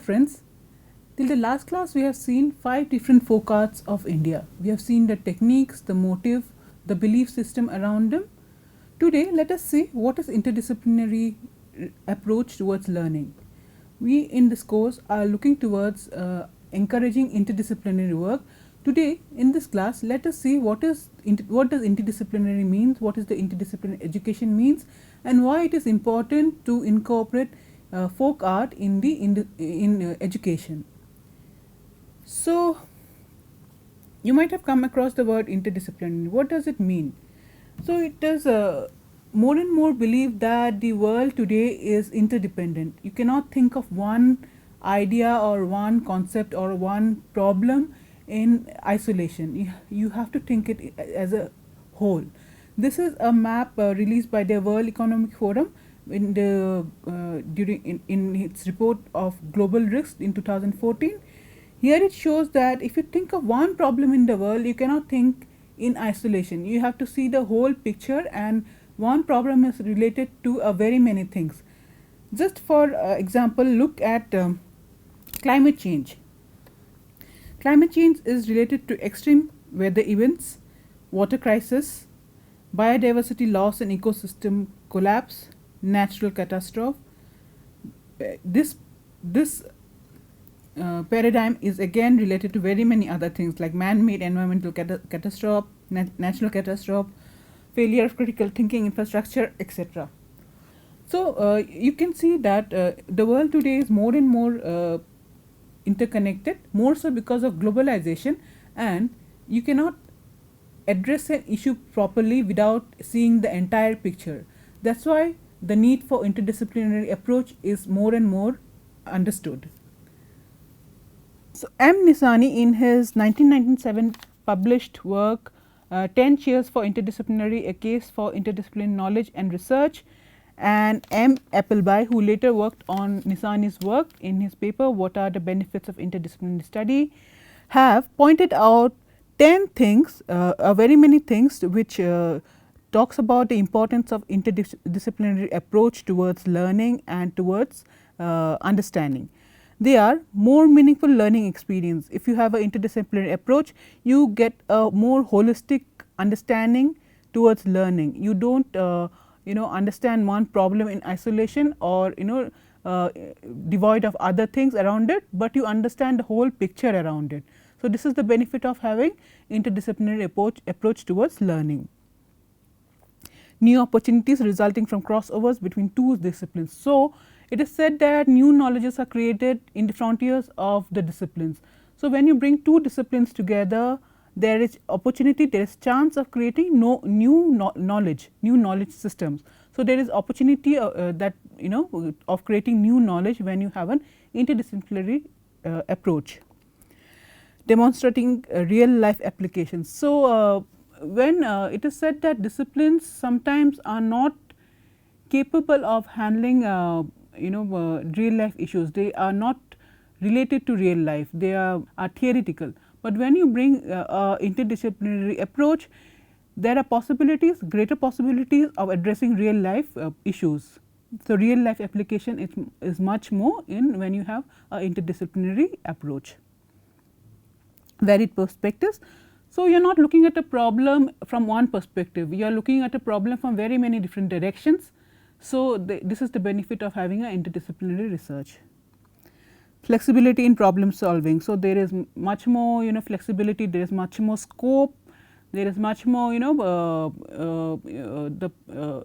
friends, till the last class we have seen 5 different folk arts of India. We have seen the techniques, the motive, the belief system around them. Today let us see what is interdisciplinary approach towards learning. We in this course are looking towards encouraging interdisciplinary work. Today in this class let us see what does interdisciplinary means, what is the interdisciplinary education means, and why it is important to incorporate folk art in education. So you might have come across the word interdisciplinary. What does it mean? So it is more and more believed that the world today is interdependent. You cannot think of one idea or one concept or one problem in isolation. You have to think it as a whole. This is a map released by the World Economic Forum in its report of global risks in 2014. Here it shows that if you think of one problem in the world, you cannot think in isolation. You have to see the whole picture, and one problem is related to very many things. Just for example, look at climate change. Climate change is related to extreme weather events, water crisis, biodiversity loss and ecosystem collapse, natural catastrophe. This paradigm is again related to very many other things like man-made environmental catastrophe, natural catastrophe, failure of critical thinking infrastructure, etc. So you can see that the world today is more and more interconnected, more so because of globalization, and you cannot address an issue properly without seeing the entire picture. That's why the need for interdisciplinary approach is more and more understood. So M. Nisani in his 1997 published work 10 Cheers for Interdisciplinary, a case for interdisciplinary knowledge and research, and M. Appleby, who later worked on Nisani's work in his paper What are the benefits of interdisciplinary study, have pointed out 10 things, very many things which talks about the importance of interdisciplinary approach towards learning and towards understanding. They are more meaningful learning experience. If you have an interdisciplinary approach, you get a more holistic understanding towards learning. You don't understand one problem in isolation or devoid of other things around it, but you understand the whole picture around it. So this is the benefit of having interdisciplinary approach towards learning. New opportunities resulting from crossovers between two disciplines. So it is said that new knowledges are created in the frontiers of the disciplines. So when you bring two disciplines together, there is opportunity, there is chance of creating new knowledge systems. So there is opportunity of creating new knowledge when you have an interdisciplinary approach, demonstrating real life applications. So when it is said that disciplines sometimes are not capable of handling real life issues, they are not related to real life, they are theoretical. But when you bring interdisciplinary approach, there are possibilities, greater possibilities of addressing real life issues. So real life application is much more in when you have an interdisciplinary approach. Varied perspectives. So you are not looking at a problem from one perspective, you are looking at a problem from very many different directions. So this is the benefit of having an interdisciplinary research. Flexibility in problem solving. So there is much more flexibility, there is much more scope, there is much more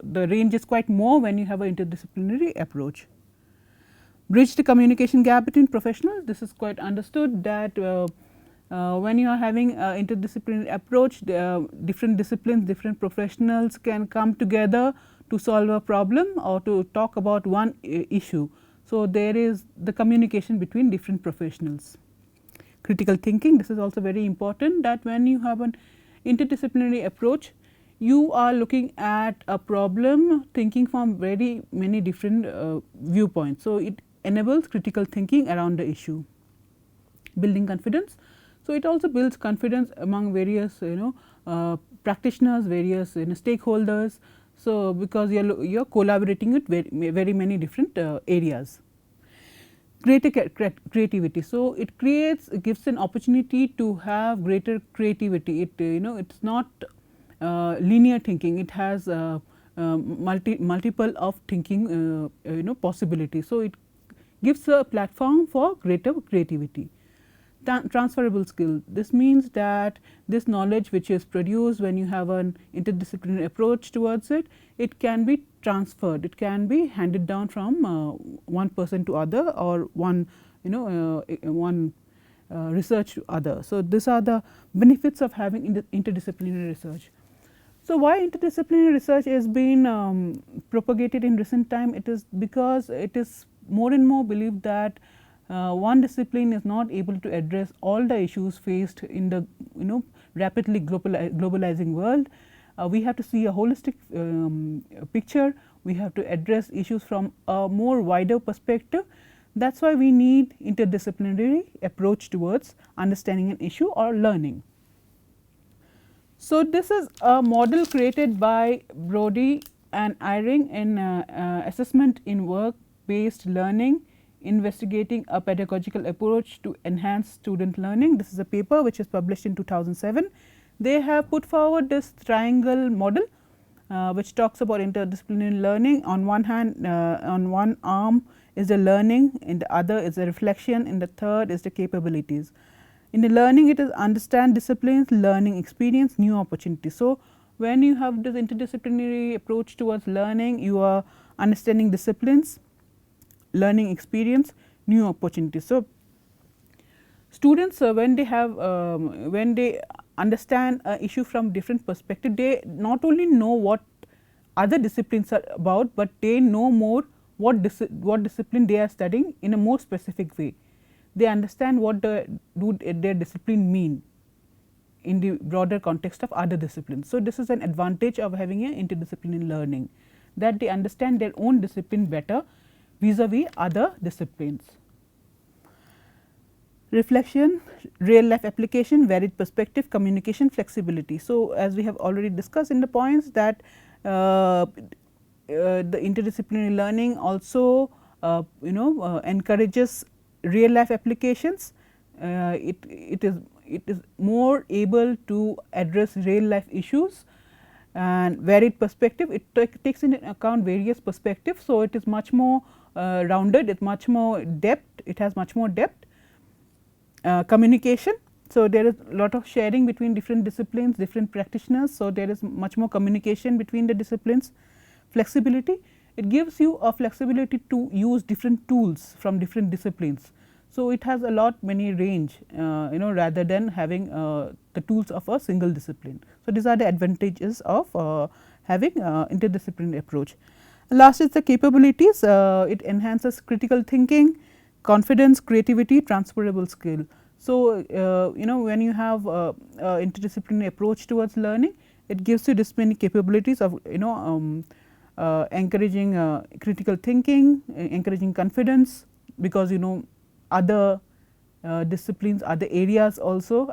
the range is quite more when you have an interdisciplinary approach. Bridge the communication gap between professionals. This is quite understood that when you are having an interdisciplinary approach, different disciplines, different professionals can come together to solve a problem or to talk about one issue. So there is the communication between different professionals. Critical thinking, this is also very important, that when you have an interdisciplinary approach, you are looking at a problem thinking from very many different viewpoints. So it enables critical thinking around the issue. Building confidence. So it also builds confidence among various practitioners, various stakeholders. So because you are collaborating with very many different areas. greater creativity. So, it gives an opportunity to have greater creativity. It it's not linear thinking, it has multiple of thinking possibility. So, it gives a platform for greater creativity. Transferable skill, this means that this knowledge which is produced when you have an interdisciplinary approach towards it, it can be transferred, it can be handed down from one person to other, or one research to other. So, these are the benefits of having interdisciplinary research. So, why interdisciplinary research has been propagated in recent time? It is because it is more and more believed that one discipline is not able to address all the issues faced in the rapidly globalizing world. We have to see a holistic picture, we have to address issues from a more wider perspective. That is why we need interdisciplinary approach towards understanding an issue or learning. So, this is a model created by Brodie and Iron in assessment in work based learning, investigating a pedagogical approach to enhance student learning. This is a paper which is published in 2007. They have put forward this triangle model which talks about interdisciplinary learning. On one hand, on one arm is the learning, in the other is the reflection, in the third is the capabilities. In the learning, it is understand disciplines, learning experience, new opportunities. So, when you have this interdisciplinary approach towards learning, you are understanding disciplines, learning experience, new opportunities. So, students when they have when they understand an issue from different perspective, they not only know what other disciplines are about, but they know more what discipline they are studying in a more specific way. They understand what their discipline mean in the broader context of other disciplines. So, this is an advantage of having an interdisciplinary learning, that they understand their own discipline better vis-a-vis other disciplines. Reflection, real life application, varied perspective, communication, flexibility. So, as we have already discussed in the points that the interdisciplinary learning also encourages real life applications. It is more able to address real life issues, and varied perspective, it takes into account various perspectives. So, it is much more rounded, it is much more depth, it has much more depth. Communication, so there is a lot of sharing between different disciplines, different practitioners. So, there is much more communication between the disciplines. Flexibility, it gives you a flexibility to use different tools from different disciplines. So, it has a lot many range rather than having the tools of a single discipline. So, these are the advantages of having interdisciplinary approach. Last is the capabilities, it enhances critical thinking, confidence, creativity, transferable skill. So, when you have interdisciplinary approach towards learning, it gives you this many capabilities of encouraging critical thinking, encouraging confidence, because other disciplines, other areas also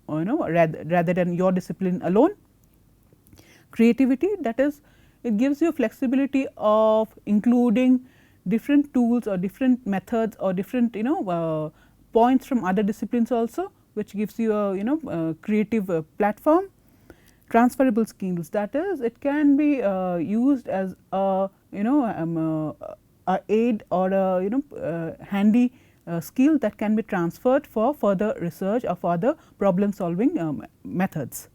rather than your discipline alone. Creativity, that is, it gives you flexibility of including different tools or different methods or different points from other disciplines also, which gives you a creative platform. Transferable skills, that is, it can be used as a a aid or a handy skill that can be transferred for further research or further problem solving methods.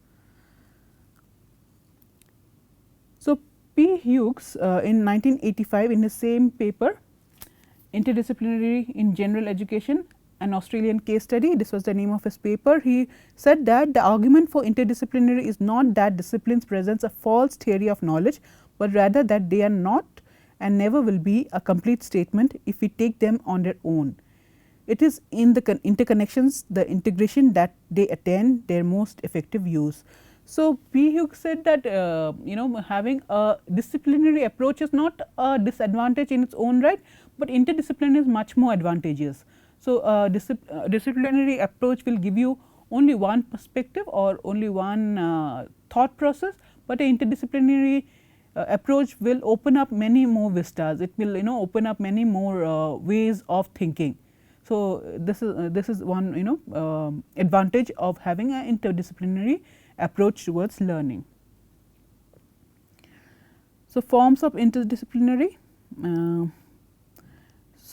So, P. Hughes in 1985 in his same paper, Interdisciplinary in General Education, an Australian case study, this was the name of his paper. He said that the argument for interdisciplinary is not that disciplines presents a false theory of knowledge, but rather that they are not and never will be a complete statement if we take them on their own. It is in the interconnections, the integration, that they attain their most effective use. So, P. Hughes said that having a disciplinary approach is not a disadvantage in its own right, but interdisciplinary is much more advantageous. So, disciplinary approach will give you only one perspective or only one thought process, but an interdisciplinary approach will open up many more vistas. It will open up many more ways of thinking. So, this is one advantage of having an interdisciplinary approach towards learning. So, forms of interdisciplinary.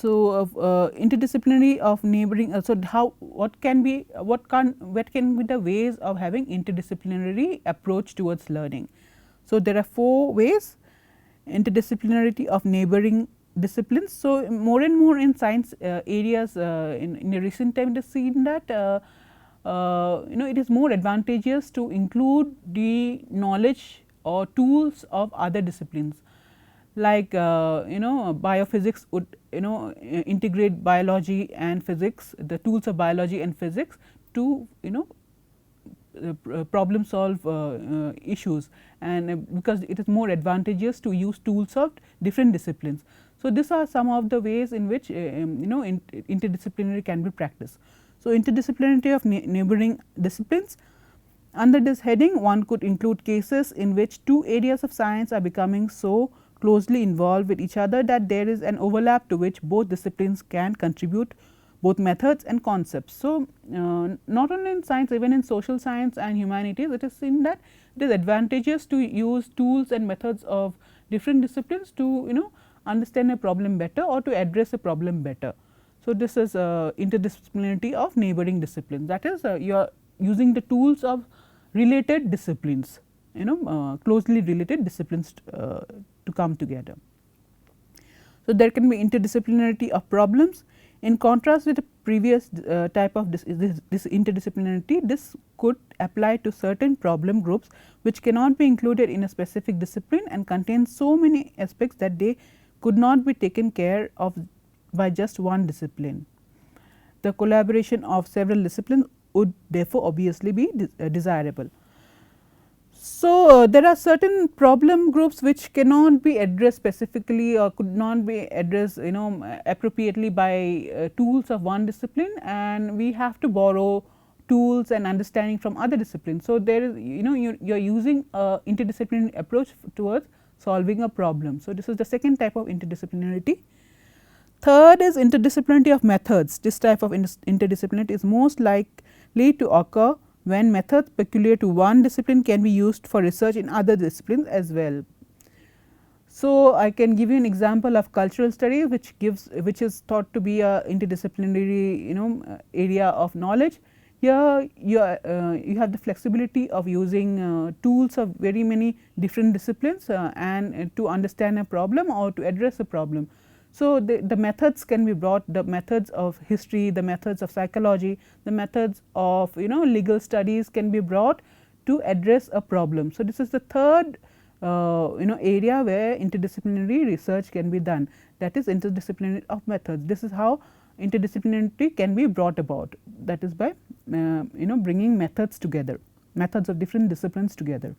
Interdisciplinary of neighboring. So, what can be the ways of having interdisciplinary approach towards learning? So, there are 4 ways: interdisciplinarity of neighboring disciplines. So, more and more in science areas in the recent time, it is seen that it is more advantageous to include the knowledge or tools of other disciplines, like biophysics would integrate biology and physics, the tools of biology and physics to problem solve issues, and because it is more advantageous to use tools of different disciplines. So, these are some of the ways in which interdisciplinary can be practiced. So, interdisciplinarity of neighboring disciplines. Under this heading, one could include cases in which 2 areas of science are becoming so closely involved with each other that there is an overlap to which both disciplines can contribute both methods and concepts. So, not only in science, even in social science and humanities, it is seen that it is advantageous to use tools and methods of different disciplines to understand a problem better or to address a problem better. So, this is interdisciplinarity of neighboring disciplines, that is you are using the tools of related disciplines, closely related disciplines to come together. So, there can be interdisciplinarity of problems. In contrast with the previous type of this interdisciplinarity, this could apply to certain problem groups which cannot be included in a specific discipline and contain so many aspects that they could not be taken care of by just one discipline. The collaboration of several disciplines would therefore obviously be desirable. So, there are certain problem groups which cannot be addressed specifically or could not be addressed appropriately by tools of one discipline, and we have to borrow tools and understanding from other disciplines. So, there is you are using a interdisciplinary approach towards solving a problem. So, this is the second type of interdisciplinarity. Third is interdisciplinarity of methods. This type of interdisciplinarity is most likely to occur when methods peculiar to one discipline can be used for research in other disciplines as well. So, I can give you an example of cultural studies which is thought to be a interdisciplinary area of knowledge. Here you have the flexibility of using tools of very many different disciplines and to understand a problem or to address a problem. So, the methods can be brought, the methods of history, the methods of psychology, the methods of legal studies can be brought to address a problem. So, this is the third area where interdisciplinary research can be done, that is interdisciplinary of methods. This is how interdisciplinarity can be brought about, that is by bringing methods together, methods of different disciplines together.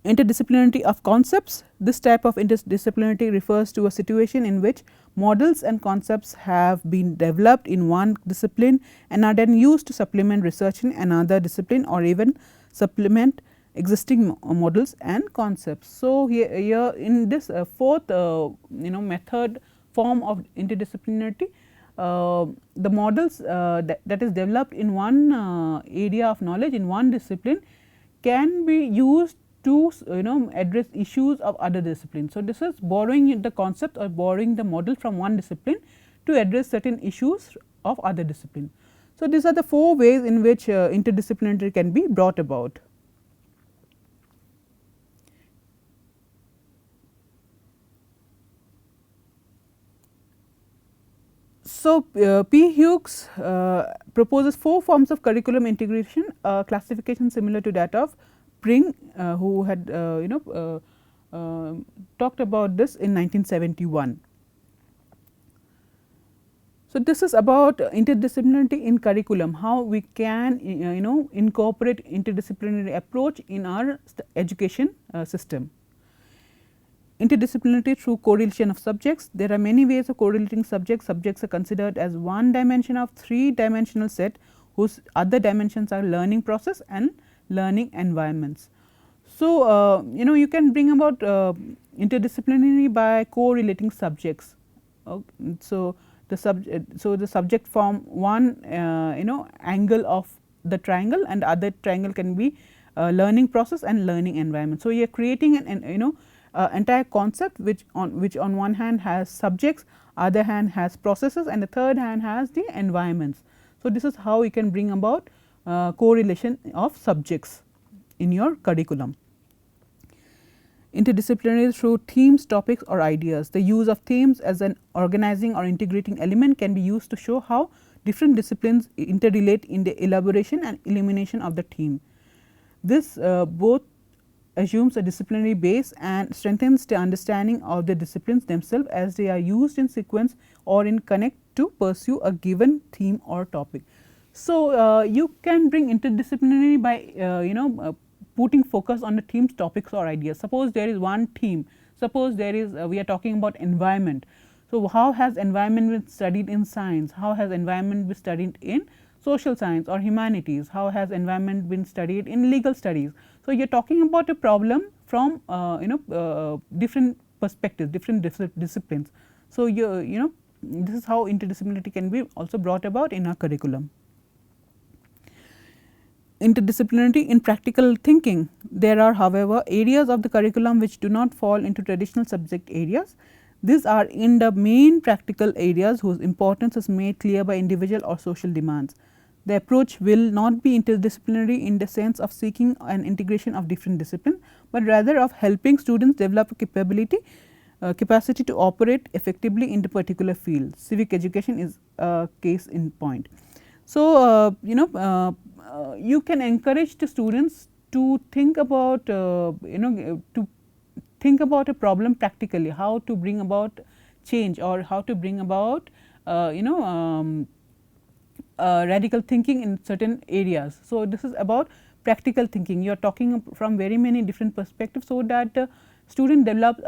Interdisciplinarity of concepts. This type of interdisciplinarity refers to a situation in which models and concepts have been developed in one discipline and are then used to supplement research in another discipline or even supplement existing models and concepts. So, here in this fourth method form of interdisciplinarity, the models that is developed in one area of knowledge in one discipline can be used to address issues of other disciplines. So, this is borrowing the concept or borrowing the model from one discipline to address certain issues of other discipline. So, these are the 4 ways in which interdisciplinarity can be brought about. So, P. Hughes proposes 4 forms of curriculum integration, classification similar to that of Pring, who had talked about this in 1971. So, this is about interdisciplinarity in curriculum, how we can incorporate interdisciplinary approach in our education system. Interdisciplinarity through correlation of subjects. There are many ways of correlating subjects. Subjects are considered as one dimension of 3-dimensional set whose other dimensions are learning process and learning environments. So, you can bring about interdisciplinary by correlating subjects. So, the subject form one angle of the triangle, and other triangle can be learning process and learning environment. So, you are creating an entire concept which on one hand has subjects, other hand has processes, and the third hand has the environments. So, this is how you can bring about correlation of subjects in your curriculum. Interdisciplinary through themes, topics or ideas. The use of themes as an organizing or integrating element can be used to show how different disciplines interrelate in the elaboration and illumination of the theme. This both assumes a disciplinary base and strengthens the understanding of the disciplines themselves as they are used in sequence or in connect to pursue a given theme or topic. So, you can bring interdisciplinary by putting focus on the themes, topics or ideas. Suppose there is one theme, suppose there is we are talking about environment. So, how has environment been studied in science, how has environment been studied in social science or humanities, how has environment been studied in legal studies. So, you are talking about a problem from different perspectives, different disciplines. So, this is how interdisciplinarity can be also brought about in our curriculum. Interdisciplinarity in practical thinking. There are, however, areas of the curriculum which do not fall into traditional subject areas. These are in the main practical areas whose importance is made clear by individual or social demands. The approach will not be interdisciplinary in the sense of seeking an integration of different disciplines, but rather of helping students develop a capacity to operate effectively in the particular field. Civic education is a case in point. So, you can encourage the students to think about to think about a problem practically, how to bring about change or how to bring about radical thinking in certain areas. So, this is about practical thinking. You are talking from very many different perspectives, so that student develop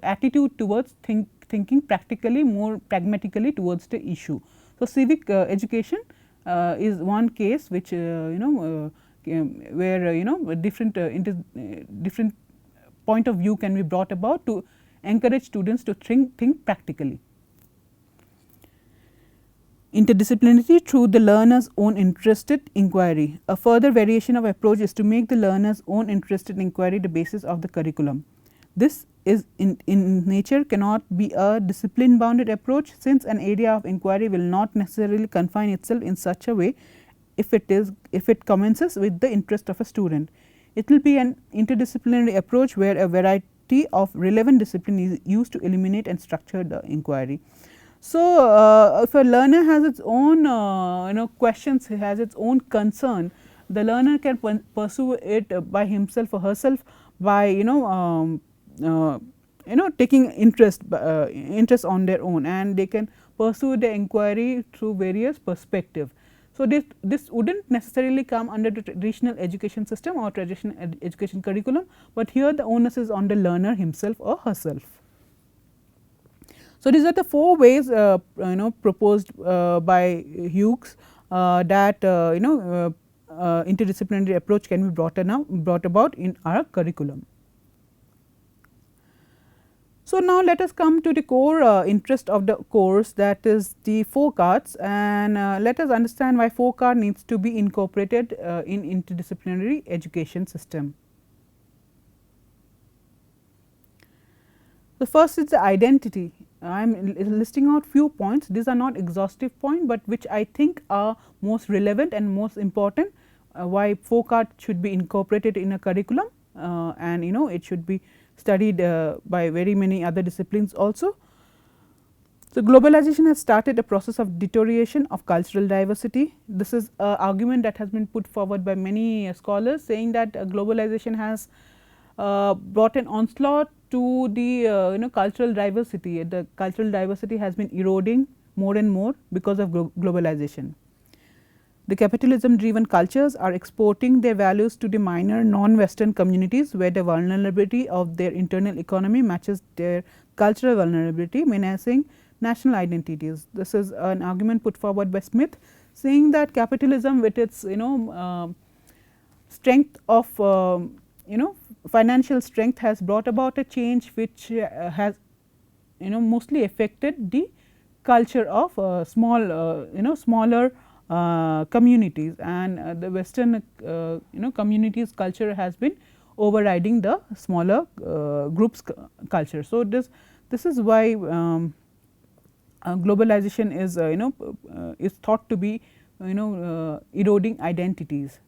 attitude towards thinking practically, more pragmatically towards the issue. So, civic education is one case which where different different point of view can be brought about to encourage students to think practically. Interdisciplinarity through the learner's own interested inquiry. A further variation of approach is to make the learner's own interested inquiry the basis of the curriculum. This is in nature cannot be a discipline bounded approach, since an area of inquiry will not necessarily confine itself in such a way if it commences with the interest of a student. It will be an interdisciplinary approach where a variety of relevant discipline is used to eliminate and structure the inquiry. So, if a learner has its own questions, has its own concern, the learner can pursue it by himself or herself by taking interest on their own, and they can pursue the inquiry through various perspectives. So, this would not necessarily come under the traditional education system or traditional education curriculum, but here the onus is on the learner himself or herself. So, these are the 4 ways proposed by Hughes that interdisciplinary approach can be brought about in our curriculum. So, now let us come to the core interest of the course, that is the 4 cards, and let us understand why 4 card needs to be incorporated in interdisciplinary education system. The first is the identity. I am listing out few points. These are not exhaustive points, but which I think are most relevant and most important why 4 card should be incorporated in a curriculum, and it should be studied by very many other disciplines also. So, globalization has started a process of deterioration of cultural diversity. This is an argument that has been put forward by many scholars, saying that globalization has brought an onslaught to the cultural diversity. The cultural diversity has been eroding more and more because of globalization. The capitalism driven cultures are exporting their values to the minor non-Western communities, where the vulnerability of their internal economy matches their cultural vulnerability, menacing national identities. This is an argument put forward by Smith, saying that capitalism with its strength of financial strength has brought about a change which has mostly affected the culture of smaller communities, and the western communities culture has been overriding the smaller groups culture. So, this is why globalization is is thought to be eroding identities.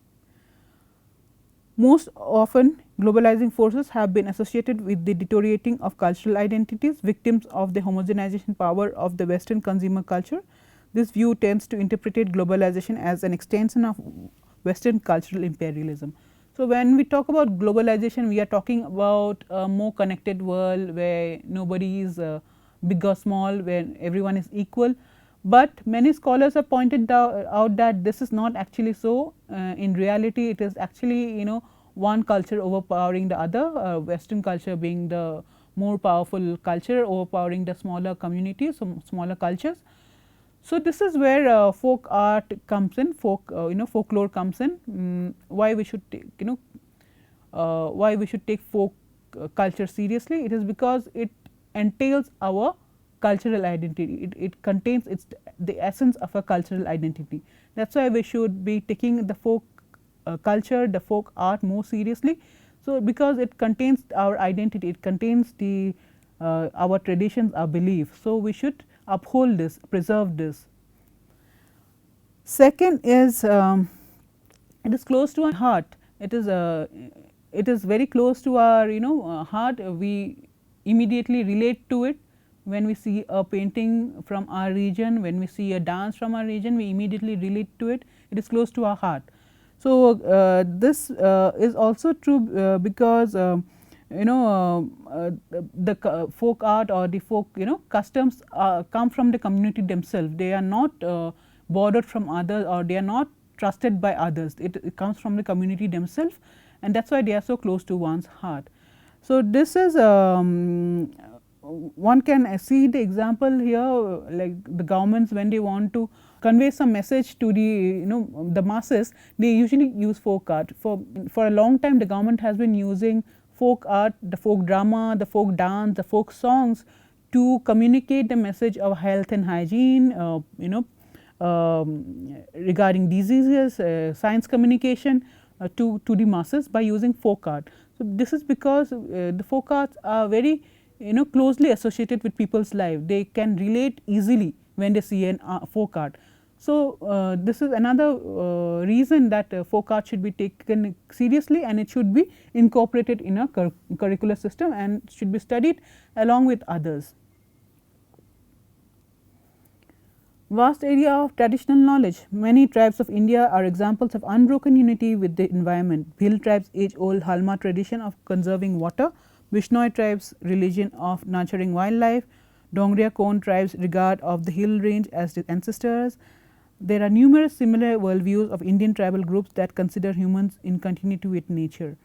Most often globalizing forces have been associated with the deteriorating of cultural identities, victims of the homogenization power of the western consumer culture. This view tends to interpret globalization as an extension of western cultural imperialism. So, when we talk about globalization, we are talking about a more connected world where nobody is big or small, where everyone is equal. But many scholars have pointed out that this is not actually so. In reality, it is actually one culture overpowering the other, western culture being the more powerful culture overpowering the smaller communities, smaller cultures. So, this is where folk art comes in, folklore comes in. Why we should take why we should take folk culture seriously? It is because it entails our cultural identity. It contains the essence of a cultural identity. That is why we should be taking the folk culture, the folk art more seriously. So, because it contains our identity, it contains the our traditions, our beliefs. So, we should uphold this, preserve this. Second is it is close to our heart. It is very close to our heart. We immediately relate to it. When we see a painting from our region, when we see a dance from our region, we immediately relate to it. It is close to our heart. So, this is also true because the folk art or the folk customs come from the community themselves. They are not borrowed from others, or they are not trusted by others. It comes from the community themselves, and that is why they are so close to one's heart. So, this is one can see the example here, like the governments when they want to convey some message to the the masses, they usually use folk art. For a long time, the government has been using folk art, the folk drama, the folk dance, the folk songs to communicate the message of health and hygiene, regarding diseases, science communication to the masses by using folk art. So, this is because the folk arts are very closely associated with people's life. They can relate easily when they see an folk art. So, this is another reason that folk art should be taken seriously, and it should be incorporated in a curricular system and should be studied along with others. Vast area of traditional knowledge. Many tribes of India are examples of unbroken unity with the environment. Bhil tribes age old Halma tradition of conserving water, Vishnoi tribes religion of nurturing wildlife, Dongria Kon tribes regard of the hill range as the ancestors. There are numerous similar worldviews of Indian tribal groups that consider humans in continuity with nature.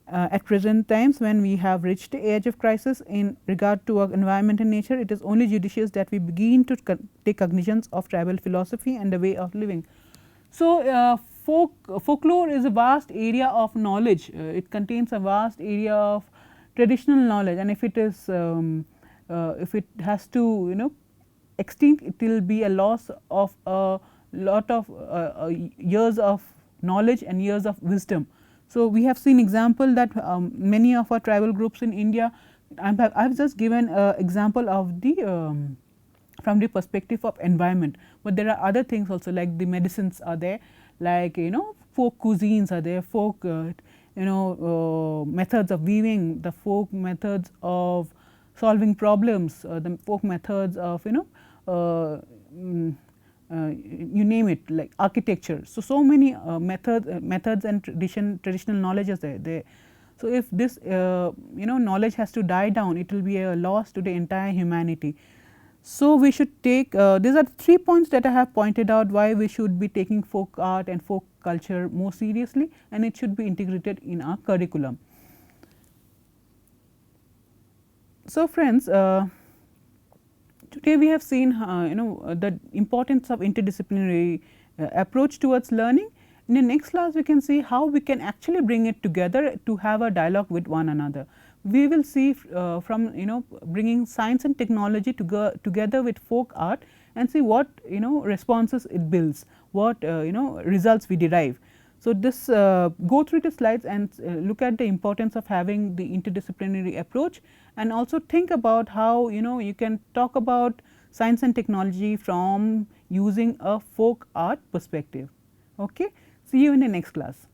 At present times, when we have reached the age of crisis in regard to our environment and nature, it is only judicious that we begin to take cognizance of tribal philosophy and the way of living. So, folklore is a vast area of knowledge. It contains a vast area of traditional knowledge, and if it is if it has to extinct, it will be a loss of a lot of years of knowledge and years of wisdom. So, we have seen example that many of our tribal groups in India, I have just given an example of the from the perspective of environment, but there are other things also, like the medicines are there, like folk cuisines are there, folk methods of weaving, the folk methods of solving problems, the folk methods of you name it, like architecture. So many methods and traditional knowledge is there. So, if this knowledge has to die down, it will be a loss to the entire humanity. So, we should take these are 3 points that I have pointed out why we should be taking folk art and folk culture more seriously, and it should be integrated in our curriculum. So, friends, today we have seen the importance of interdisciplinary approach towards learning. in the next class we can see how we can actually bring it together to have a dialogue with one another. We will see from bringing science and technology together with folk art and see what responses it builds, what results we derive. So, this go through the slides and look at the importance of having the interdisciplinary approach, and also think about how you can talk about science and technology from using a folk art perspective. Okay. See you in the next class.